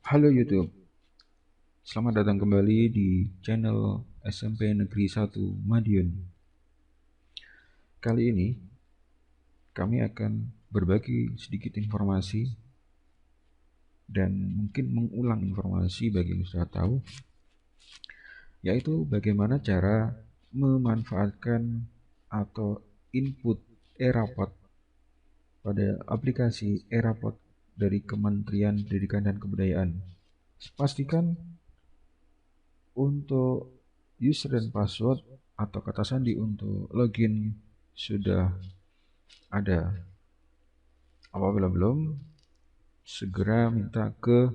Halo YouTube, selamat datang kembali di channel SMP Negeri 1 Madiun. Kali ini kami akan berbagi sedikit informasi dan mungkin mengulang informasi bagi yang sudah tahu, yaitu bagaimana cara memanfaatkan atau input e-rapot pada aplikasi e-rapot dari Kementerian Pendidikan dan Kebudayaan. Pastikan untuk user dan password atau kata sandi untuk login sudah ada. Apabila belum, segera minta ke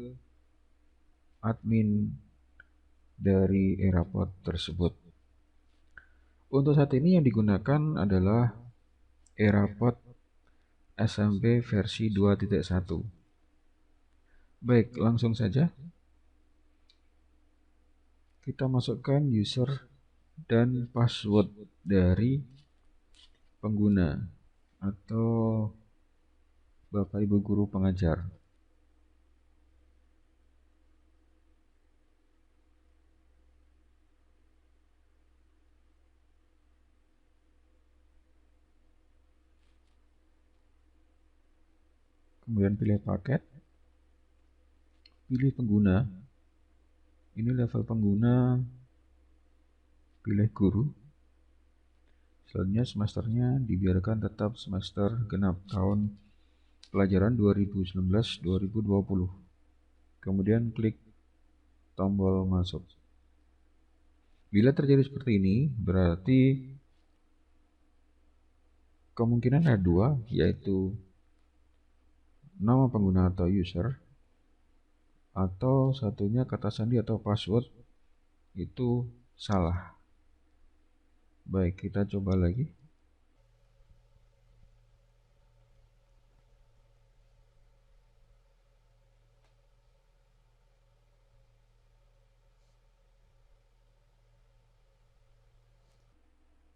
admin dari e-rapot tersebut. Untuk saat ini yang digunakan adalah e-rapot SMP versi 2.1. Baik, langsung saja kita masukkan user dan password dari pengguna atau Bapak Ibu guru pengajar. Kemudian pilih paket, pilih pengguna. Ini level pengguna, pilih guru. Selanjutnya semesternya dibiarkan tetap semester genap tahun pelajaran 2019-2020. Kemudian klik tombol masuk. Bila terjadi seperti ini, berarti kemungkinan ada dua, yaitu nama pengguna atau user, atau satunya kata sandi atau password itu salah. Baik, kita coba lagi.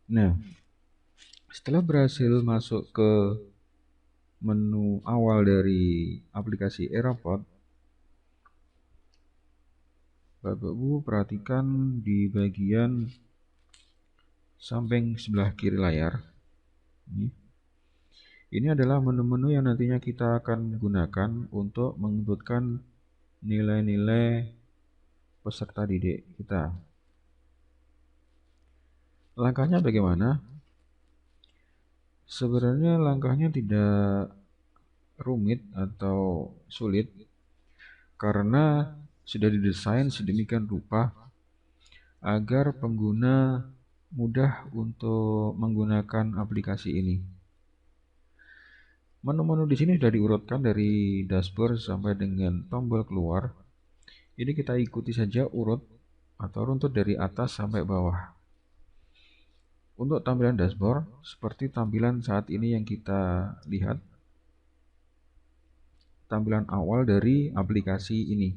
Nah, setelah berhasil masuk ke menu awal dari aplikasi e-rapot, Bapak Ibu perhatikan di bagian samping sebelah kiri layar. Ini adalah menu-menu yang nantinya kita akan gunakan untuk menginputkan nilai-nilai peserta didik kita. Langkahnya bagaimana? Sebenarnya langkahnya tidak rumit atau sulit karena sudah didesain sedemikian rupa agar pengguna mudah untuk menggunakan aplikasi ini. Menu-menu di sini sudah diurutkan dari dashboard sampai dengan tombol keluar. Ini kita ikuti saja urut atau runtut dari atas sampai bawah. Untuk tampilan dashboard, seperti tampilan saat ini yang kita lihat, tampilan awal dari aplikasi ini.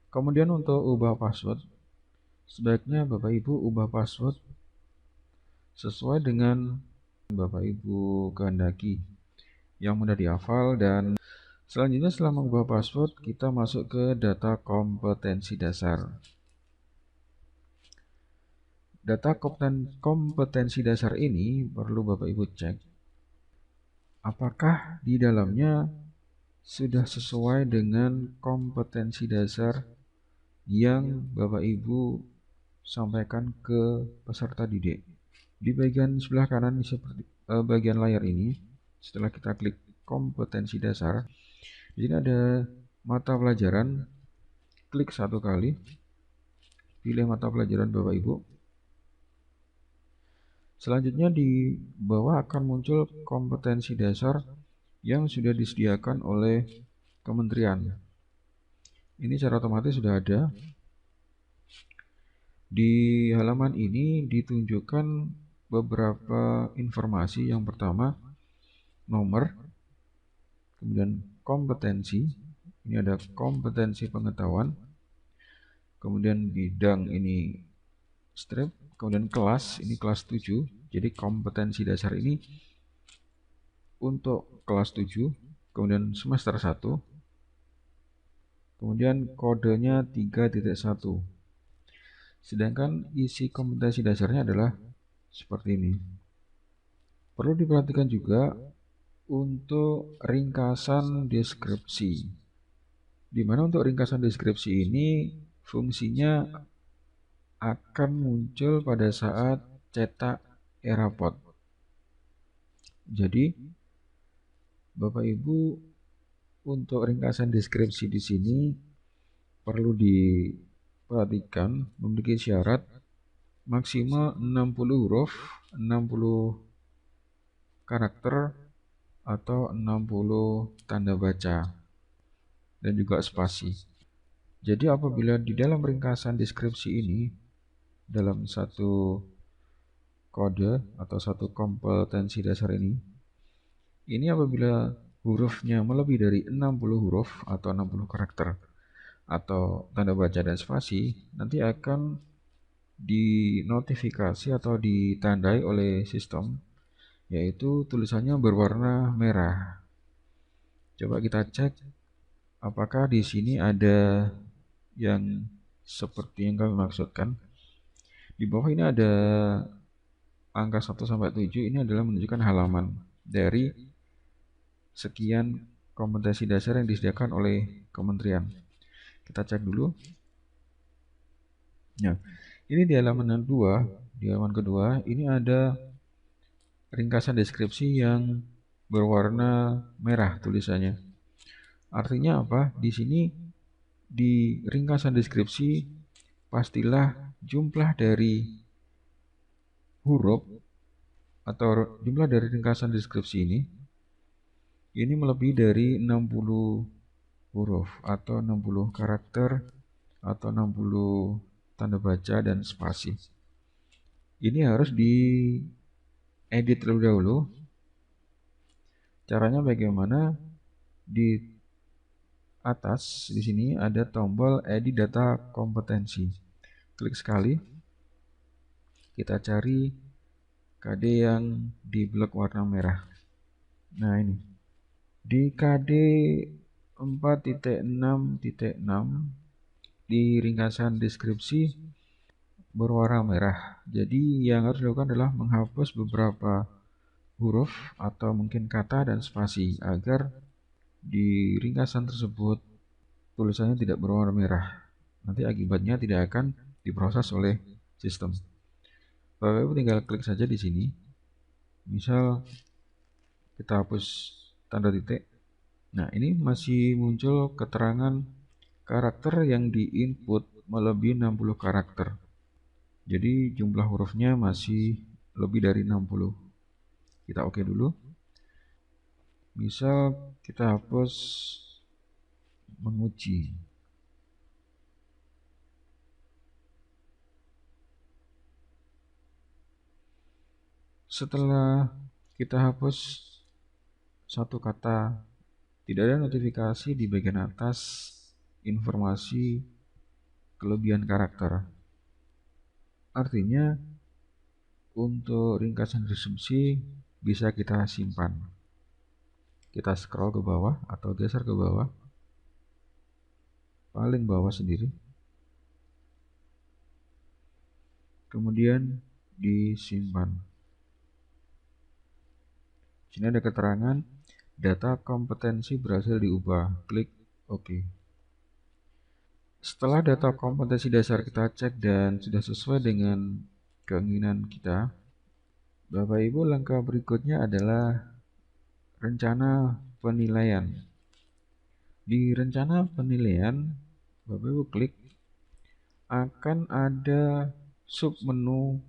Kemudian untuk ubah password, sebaiknya Bapak Ibu ubah password sesuai dengan Bapak Ibu kehendaki, yang mudah dihafal. Dan selanjutnya setelah mengubah password, kita masuk ke data kompetensi dasar. Data kompetensi dasar ini perlu Bapak Ibu cek apakah di dalamnya sudah sesuai dengan kompetensi dasar yang Bapak Ibu sampaikan ke peserta didik. Di bagian sebelah kanan seperti bagian layar ini, setelah kita klik kompetensi dasar, di sini ada mata pelajaran. Klik satu kali, pilih mata pelajaran Bapak Ibu. Selanjutnya di bawah akan muncul kompetensi dasar yang sudah disediakan oleh kementerian. Ini secara otomatis sudah ada. Di halaman ini ditunjukkan beberapa informasi. Yang pertama, nomor, kemudian kompetensi. Ini ada kompetensi pengetahuan. Kemudian bidang ini strip, kemudian kelas, ini kelas 7. Jadi kompetensi dasar ini untuk kelas 7, kemudian semester 1, Kemudian kodenya 3.1. Sedangkan isi kompetensi dasarnya adalah seperti ini. Perlu diperhatikan juga untuk ringkasan deskripsi. Di mana untuk ringkasan deskripsi ini fungsinya akan muncul pada saat cetak e-raport. Jadi, Bapak Ibu, untuk ringkasan deskripsi di sini perlu diperhatikan memiliki syarat maksimal 60 huruf, 60 karakter, atau 60 tanda baca, dan juga spasi. Jadi apabila di dalam ringkasan deskripsi ini, dalam satu kode atau satu kompetensi dasar ini apabila hurufnya melebihi dari 60 huruf atau 60 karakter atau tanda baca dan spasi, nanti akan dinotifikasi atau ditandai oleh sistem, yaitu tulisannya berwarna merah. Coba kita cek apakah di sini ada yang seperti yang kami maksudkan. Di bawah ini ada angka 1 sampai 7, ini adalah menunjukkan halaman dari sekian kompetensi dasar yang disediakan oleh kementerian. Kita cek dulu. Nah, ini di halaman kedua, ini ada ringkasan deskripsi yang berwarna merah tulisannya. Artinya apa? Di sini di ringkasan deskripsi pastilah jumlah dari huruf atau jumlah dari ringkasan deskripsi ini melebihi dari 60 huruf atau 60 karakter atau 60 tanda baca dan spasi. Ini harus diedit terlebih dahulu. Caranya bagaimana? Di atas di sini ada tombol edit data kompetensi. Klik sekali. Kita cari KD yang di blok warna merah. Nah, ini. Di KD 4.6.6 di ringkasan deskripsi berwarna merah. Jadi yang harus dilakukan adalah menghapus beberapa huruf atau mungkin kata dan spasi agar di ringkasan tersebut tulisannya tidak berwarna merah. Nanti akibatnya tidak akan diproses oleh sistem. Bapak Ibu tinggal klik saja di sini. Misal kita hapus tanda titik. Nah, ini masih muncul keterangan karakter yang diinput melebihi 60 karakter. Jadi jumlah hurufnya masih lebih dari 60. Kita oke dulu. Misal kita hapus menguji. Setelah kita hapus satu kata, tidak ada notifikasi di bagian atas informasi kelebihan karakter. Artinya untuk ringkasan deskripsi bisa kita simpan. Kita scroll ke bawah atau geser ke bawah, paling bawah sendiri. Kemudian disimpan. Sini ada keterangan data kompetensi berhasil diubah. Klik OK. Setelah data kompetensi dasar kita cek dan sudah sesuai dengan keinginan kita, Bapak Ibu, langkah berikutnya adalah rencana penilaian. Di rencana penilaian, Bapak Ibu klik, akan ada submenu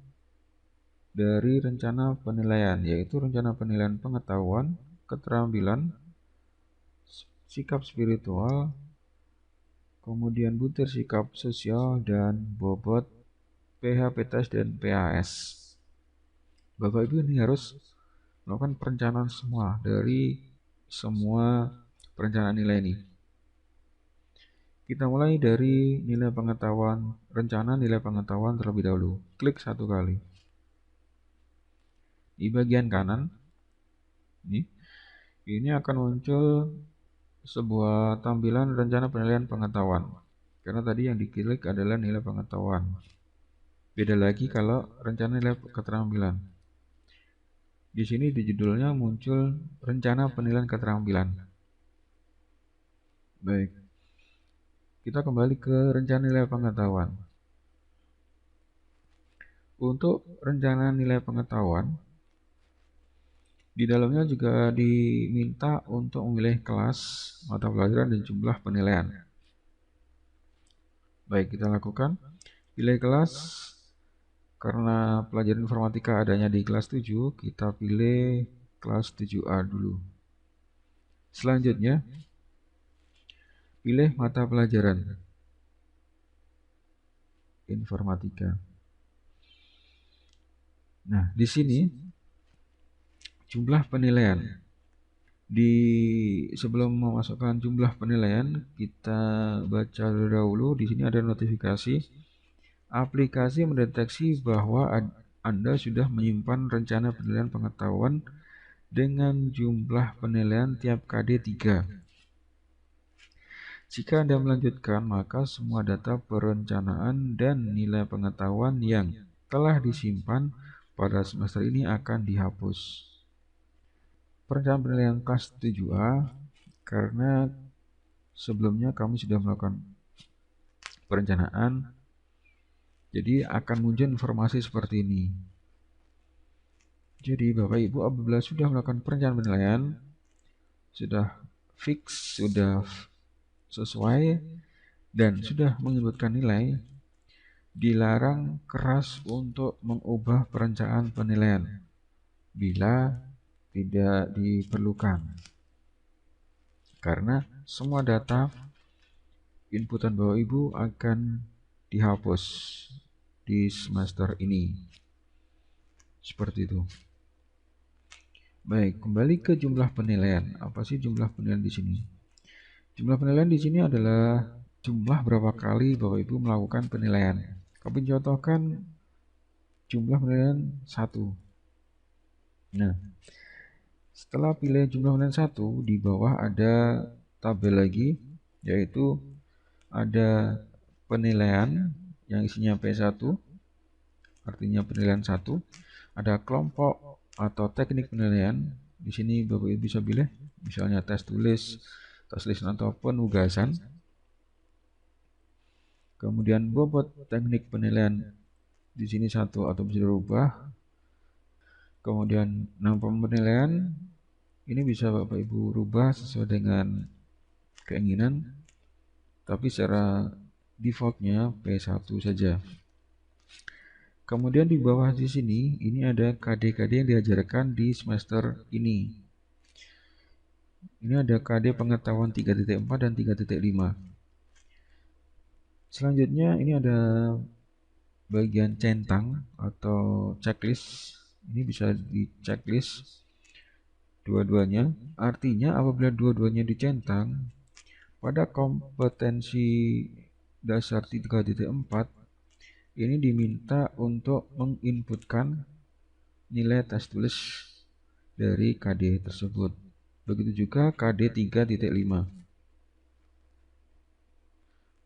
dari rencana penilaian, yaitu rencana penilaian pengetahuan, keterampilan, sikap spiritual, kemudian butir sikap sosial, dan bobot PHP tes dan PAS. Bapak Ibu ini harus melakukan perencanaan semua dari semua perencanaan nilai ini. Kita mulai dari nilai pengetahuan, rencana nilai pengetahuan terlebih dahulu. Klik satu kali. Di bagian kanan, ini akan muncul sebuah tampilan rencana penilaian pengetahuan. Karena tadi yang diklik adalah nilai pengetahuan. Beda lagi kalau rencana nilai keterampilan. Di sini di judulnya muncul rencana penilaian keterampilan. Baik, kita kembali ke rencana nilai pengetahuan. Untuk rencana nilai pengetahuan, di dalamnya juga diminta untuk memilih kelas, mata pelajaran, dan jumlah penilaian. Baik, kita lakukan. Pilih kelas. Karena pelajaran informatika adanya di kelas 7, kita pilih kelas 7A dulu. Selanjutnya, pilih mata pelajaran informatika. Nah, di sini jumlah penilaian. Sebelum memasukkan jumlah penilaian, kita baca dahulu. Di sini ada notifikasi. Aplikasi mendeteksi bahwa Anda sudah menyimpan rencana penilaian pengetahuan dengan jumlah penilaian tiap KD 3. Jika Anda melanjutkan, maka semua data perencanaan dan nilai pengetahuan yang telah disimpan pada semester ini akan dihapus. Perencanaan penilaian kelas 7A, karena sebelumnya kami sudah melakukan perencanaan, jadi akan muncul informasi seperti ini. Jadi Bapak Ibu apabila sudah melakukan perencanaan penilaian, sudah fix, sudah sesuai, dan sudah menyebutkan nilai, dilarang keras untuk mengubah perencanaan penilaian bila tidak diperlukan, karena semua data inputan Bapak Ibu akan dihapus di semester ini. Seperti itu. Baik, kembali ke jumlah penilaian. Apa sih jumlah penilaian di sini? Jumlah penilaian di sini adalah jumlah berapa kali Bapak Ibu melakukan penilaian. Kami contohkan jumlah penilaian 1. Nah, setelah pilih jumlah penilaian 1, di bawah ada tabel lagi, yaitu ada penilaian yang isinya P1, artinya penilaian 1. Ada kelompok atau teknik penilaian. Di sini Bapak Ibu bisa pilih, misalnya tes tulis, tes lisan atau penugasan. Kemudian bobot teknik penilaian di sini 1 atau bisa dirubah. Kemudian nama penilaian ini bisa Bapak Ibu rubah sesuai dengan keinginan, tapi secara defaultnya P1 saja. Kemudian di bawah di sini ini ada KD-KD yang diajarkan di semester ini. Ini ada KD pengetahuan 3.4 dan 3.5. Selanjutnya ini ada bagian centang atau checklist. Ini bisa di checklist dua-duanya. Artinya apabila dua-duanya dicentang, pada kompetensi dasar 3.4 ini diminta untuk menginputkan nilai tes tulis dari KD tersebut. Begitu juga KD 3.5.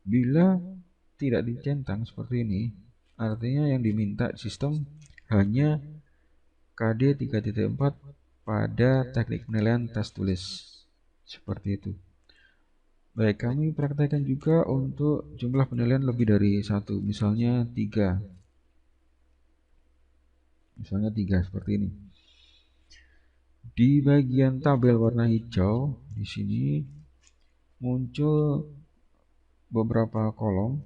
Bila tidak dicentang seperti ini, artinya yang diminta sistem hanya KD 3.4 pada teknik penilaian tes tulis. Seperti itu. Baik, kami praktekkan juga untuk jumlah penilaian lebih dari 1, misalnya 3. Misalnya 3 seperti ini. Di bagian tabel warna hijau, di sini muncul beberapa kolom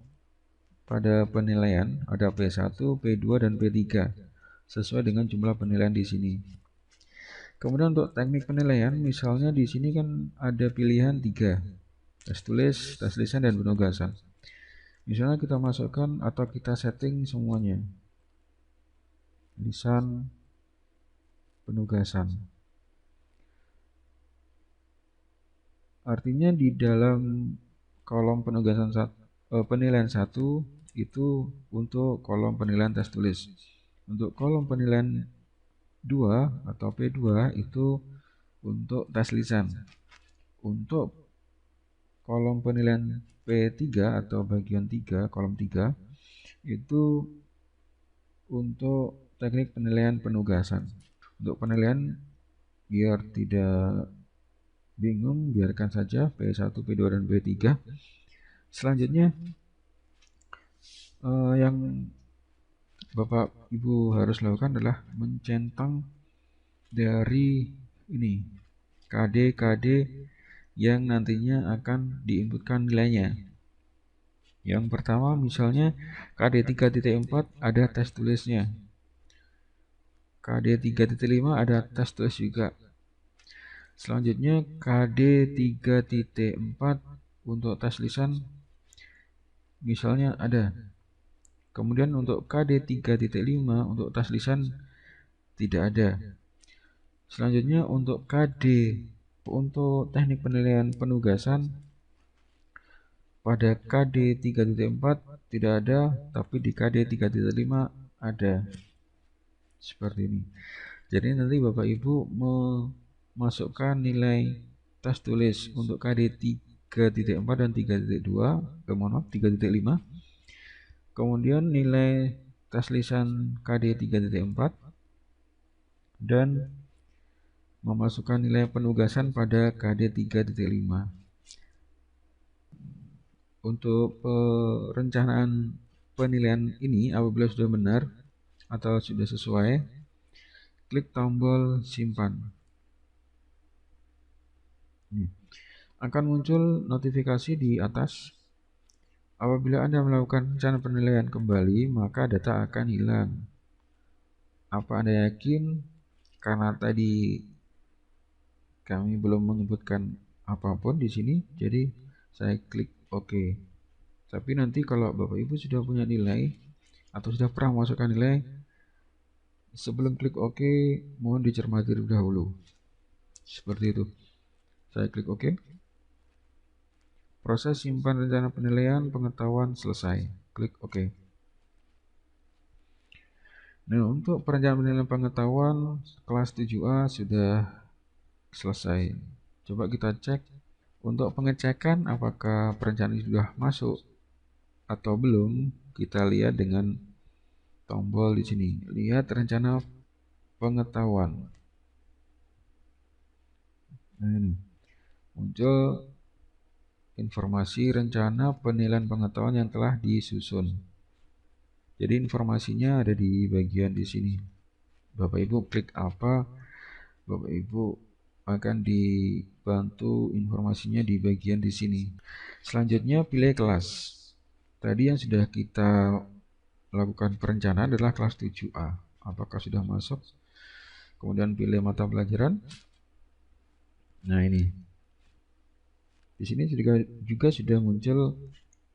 pada penilaian, ada P1, P2, dan P3 sesuai dengan jumlah penilaian di sini. Kemudian untuk teknik penilaian, misalnya di sini kan ada pilihan 3, tes tulis, tes lisan, dan penugasan. Misalnya kita masukkan atau kita setting semuanya, lisan, penugasan. Artinya di dalam kolom penugasan penilaian 1 itu untuk kolom penilaian tes tulis. Untuk kolom penilaian 2 atau P2 itu untuk tes lisan. Untuk kolom penilaian P3 atau bagian 3, kolom 3 itu untuk teknik penilaian penugasan. Untuk penilaian biar tidak bingung, biarkan saja P1, P2, dan P3. Selanjutnya yang Bapak Ibu harus lakukan adalah mencentang dari ini KD-KD yang nantinya akan diinputkan nilainya. Yang pertama misalnya KD 3.4 ada tes tulisnya. KD 3.5 ada tes tulis juga. Selanjutnya KD 3.4 untuk tes lisan misalnya ada. Kemudian untuk KD 3.5 untuk tes lisan tidak ada. Selanjutnya untuk KD untuk teknik penilaian penugasan pada KD 3.4 tidak ada, tapi di KD 3.5 ada. Seperti ini. Jadi nanti Bapak Ibu memasukkan nilai tes tulis untuk KD 3.4 dan 3.2, mohon maaf 3.5. Kemudian nilai tes lisan KD 3.4 dan memasukkan nilai penugasan pada KD 3.5. Untuk perencanaan penilaian ini apabila sudah benar atau sudah sesuai, klik tombol simpan. Akan muncul notifikasi di atas. Apabila Anda melakukan rencana penilaian kembali, maka data akan hilang. Apa Anda yakin? Karena tadi kami belum menyebutkan apapun di sini, jadi saya klik OK. Tapi nanti kalau Bapak Ibu sudah punya nilai atau sudah pernah masukkan nilai, sebelum klik OK, mohon dicermati terlebih dahulu. Seperti itu. Saya klik OK. Proses simpan rencana penilaian pengetahuan selesai. Klik OK. Nah, untuk perencanaan penilaian pengetahuan kelas 7A sudah selesai. Coba kita cek. Untuk pengecekan apakah perencanaan ini sudah masuk atau belum, kita lihat dengan tombol di sini. Lihat rencana pengetahuan. Nah, ini muncul informasi rencana penilaian pengetahuan yang telah disusun. Jadi informasinya ada di bagian di sini. Bapak Ibu klik apa, Bapak Ibu akan dibantu informasinya di bagian di sini. Selanjutnya pilih kelas. Tadi yang sudah kita lakukan perencanaan adalah kelas 7A. Apakah sudah masuk? Kemudian pilih mata pelajaran. Nah, ini. Di sini juga sudah muncul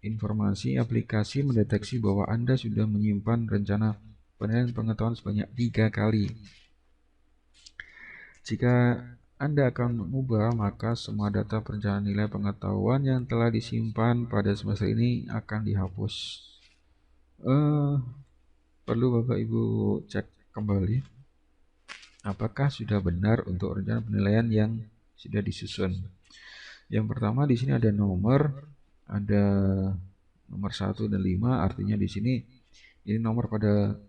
informasi aplikasi mendeteksi bahwa Anda sudah menyimpan rencana penilaian pengetahuan sebanyak 3 kali. Jika Anda akan mengubah, maka semua data perencanaan nilai pengetahuan yang telah disimpan pada semester ini akan dihapus. Perlu Bapak Ibu cek kembali apakah sudah benar untuk rencana penilaian yang sudah disusun. Yang pertama di sini ada nomor 1 dan 5, artinya di sini ini nomor pada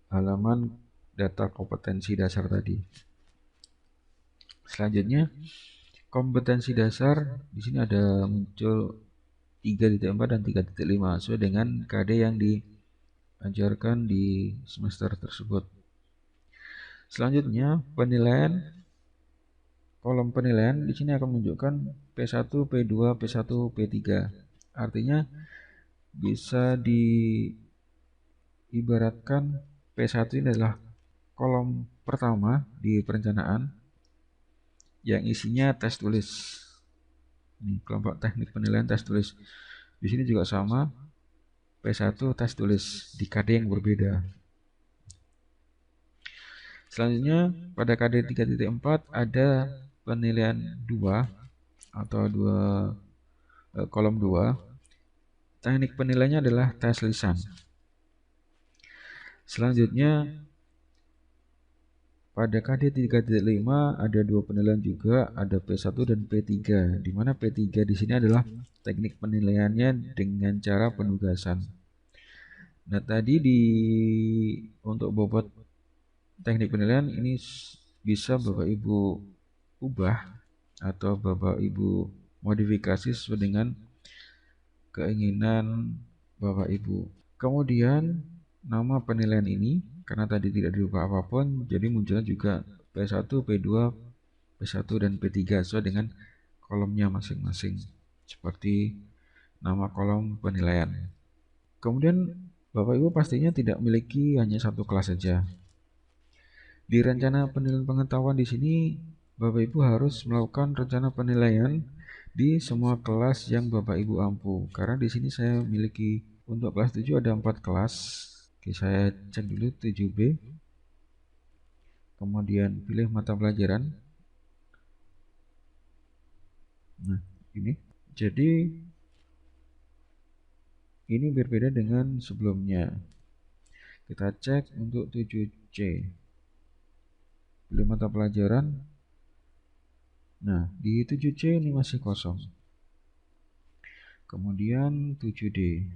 halaman data kompetensi dasar tadi. Selanjutnya kompetensi dasar di sini ada muncul 3.4 dan 3.5 sesuai dengan KD yang diajarkan di semester tersebut. Selanjutnya penilaian, kolom penilaian di sini akan menunjukkan P1, P2, P1, P3. Artinya bisa diibaratkan P1 ini adalah kolom pertama di perencanaan yang isinya tes tulis. Ini kelompok teknik penilaian tes tulis. Di sini juga sama, P1 tes tulis di KD yang berbeda. Selanjutnya pada KD 3.4 ada penilaian 2 atau kolom 2. Teknik penilaiannya adalah tes lisan. Selanjutnya Pada KD 3.5 ada dua penilaian juga, ada P1 dan P3, di mana P3 di sini adalah teknik penilaiannya dengan cara penugasan. Nah, tadi untuk bobot teknik penilaian ini bisa Bapak Ibu ubah atau Bapak Ibu modifikasi sesuai dengan keinginan Bapak Ibu. Kemudian nama penilaian ini karena tadi tidak dirubah apapun, jadi munculnya juga P1, P2, P1 dan P3 sesuai dengan kolomnya masing-masing. Seperti nama kolom penilaian. Kemudian Bapak Ibu pastinya tidak memiliki hanya satu kelas saja. Di rencana penilaian pengetahuan di sini Bapak Ibu harus melakukan rencana penilaian di semua kelas yang Bapak Ibu ampu. Karena di sini saya memiliki untuk kelas 7 ada 4 kelas. Oke, saya cek dulu 7B. Kemudian pilih mata pelajaran. Nah, ini. Jadi ini berbeda dengan sebelumnya. Kita cek untuk 7C. Pilih mata pelajaran. Nah, di 7C ini masih kosong. Kemudian 7D.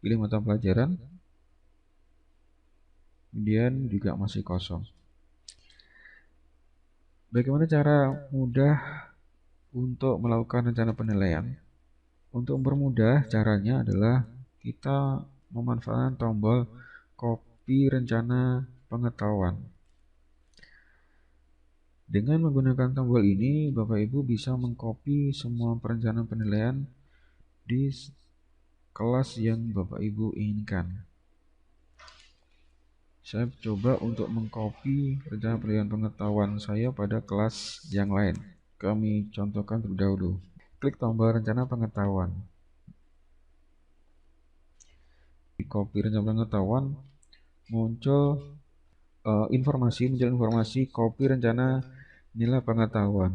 Pilih mata pelajaran. Kemudian juga masih kosong. Bagaimana cara mudah untuk melakukan rencana penilaian? Untuk mempermudah caranya adalah kita memanfaatkan tombol copy rencana pengetahuan. Dengan menggunakan tombol ini, Bapak Ibu bisa mengcopy semua perencanaan penilaian di kelas yang Bapak Ibu inginkan. Saya coba untuk mengcopy rencana penilaian pengetahuan saya pada kelas yang lain. Kami contohkan terlebih dahulu. Klik tombol rencana pengetahuan. Di copy rencana pengetahuan muncul informasi copy rencana nilai pengetahuan.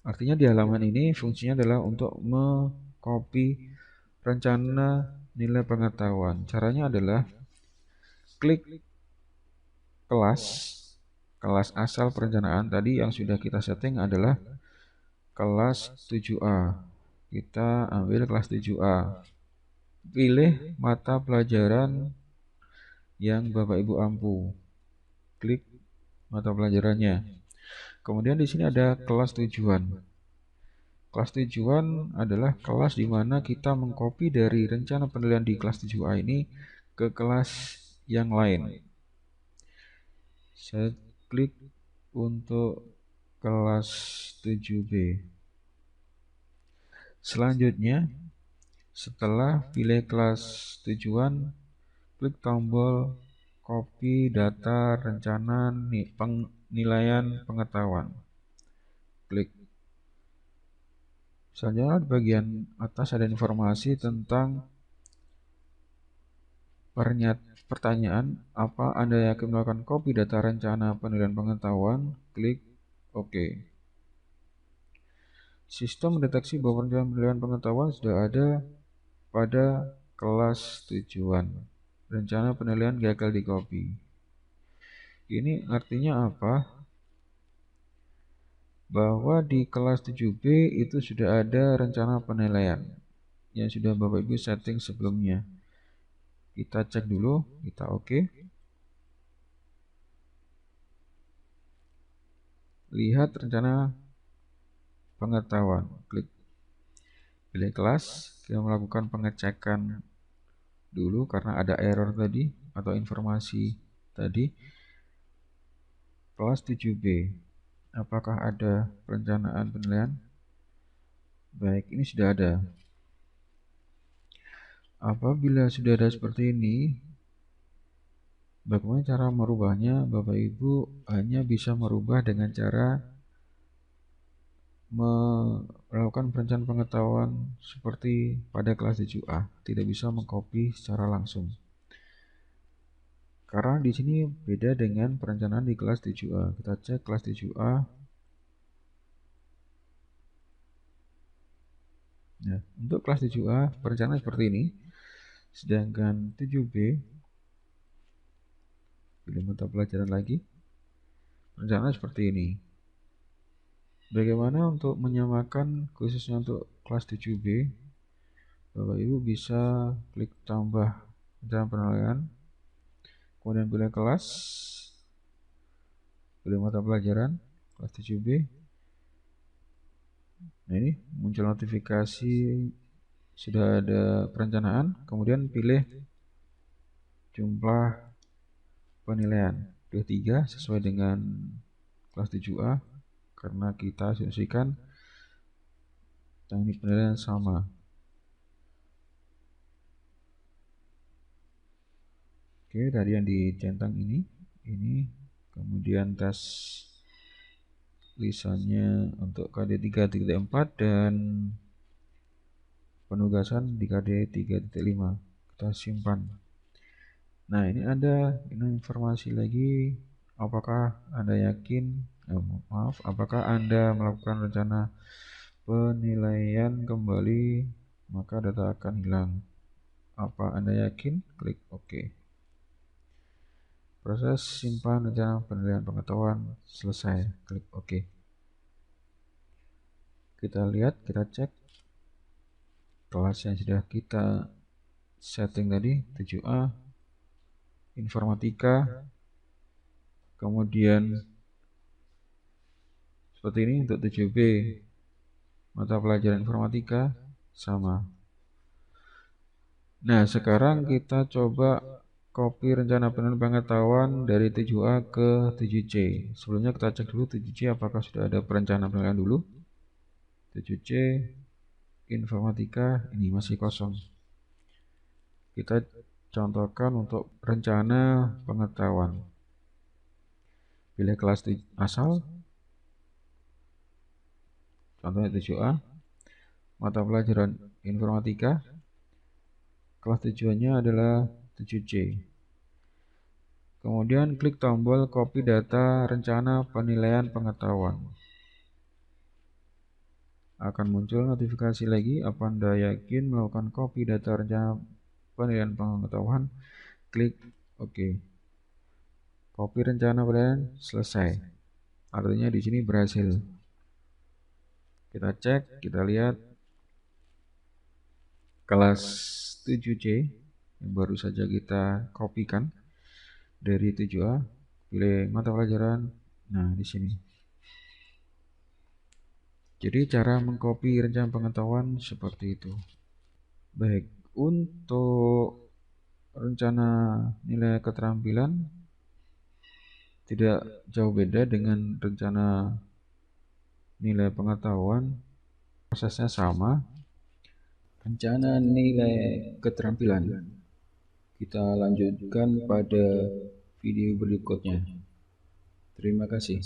Artinya di halaman ini fungsinya adalah untuk mengcopy rencana nilai pengetahuan. Caranya adalah klik kelas asal perencanaan. Tadi yang sudah kita setting adalah kelas 7A. Kita ambil kelas 7A. Pilih mata pelajaran yang Bapak Ibu ampu. Klik mata pelajarannya. Kemudian di sini ada kelas tujuan. Kelas tujuan adalah kelas di mana kita mengcopy dari rencana penilaian di kelas 7A ini ke kelas yang lain. Saya klik untuk kelas 7B. Selanjutnya, setelah pilih kelas tujuan, klik tombol copy data rencana penilaian pengetahuan. Klik. Selanjutnya di bagian atas ada informasi tentang pertanyaan, apa Anda yakin melakukan copy data rencana penilaian pengetahuan? Klik OK. Sistem mendeteksi bahwa rencana penilaian pengetahuan sudah ada pada kelas tujuan. Rencana penilaian gagal di copy. Ini artinya apa? Bahwa di kelas 7B itu sudah ada rencana penilaian yang sudah Bapak Ibu setting sebelumnya. Kita cek dulu, kita OK. Lihat rencana pengetahuan, klik pilih kelas. Kita melakukan pengecekan dulu karena ada error tadi atau informasi tadi. Kelas 7B, apakah ada perencanaan penilaian? Baik, ini sudah ada. Apabila sudah ada seperti ini, bagaimana cara merubahnya? Bapak Ibu hanya bisa merubah dengan cara melakukan perencanaan pengetahuan seperti pada kelas 7A, tidak bisa mengcopy secara langsung. Karena di sini beda dengan perencanaan di kelas 7A. Kita cek kelas 7A. Nah, untuk kelas 7A perencanaan seperti ini. Sedangkan 7B pilih mata pelajaran lagi. Rencana seperti ini. Bagaimana untuk menyamakan khususnya untuk kelas 7B? Bapak Ibu bisa klik tambah rencana penilaian, kemudian pilih kelas, pilih mata pelajaran kelas 7B. Nah, ini muncul notifikasi sudah ada perencanaan, kemudian pilih jumlah penilaian 23 sesuai dengan kelas 7A karena kita asumsikan teknik penilaian sama. Oke, dari yang dicentang ini kemudian tes lisannya untuk KD 3.4 dan penugasan di KD 3.5. Kita simpan. Nah, ini ada informasi lagi. Apakah Anda yakin? Apakah Anda melakukan rencana penilaian kembali, maka data akan hilang. Apa Anda yakin? Klik OK. Proses simpan rencana penilaian pengetahuan selesai. Klik OK. Kita lihat, kita cek kelas yang sudah kita setting tadi, 7A, informatika, kemudian seperti ini untuk 7B, mata pelajaran informatika, sama. Nah, sekarang kita coba copy rencana penilaian pengetahuan dari 7A ke 7C. Sebelumnya kita cek dulu 7C apakah sudah ada perencanaan penilaian dulu. 7C informatika ini masih kosong. Kita contohkan untuk rencana pengetahuan. Pilih kelas asal. Contohnya 7A. Mata pelajaran informatika. Kelas tujuannya adalah 7C. Kemudian klik tombol copy data rencana penilaian pengetahuan. Akan muncul notifikasi lagi, apa Anda yakin melakukan copy data rencana penilaian pengetahuan? Klik OK. Copy rencana penilaian selesai. Artinya di sini berhasil. Kita cek, kita lihat kelas 7C yang baru saja kita kopikan dari 7A. Pilih mata pelajaran. Nah, di sini. Jadi cara mengcopy rencana pengetahuan seperti itu. Baik, untuk rencana nilai keterampilan tidak jauh beda dengan rencana nilai pengetahuan. Prosesnya sama. Rencana nilai keterampilan kita lanjutkan pada video berikutnya. Terima kasih.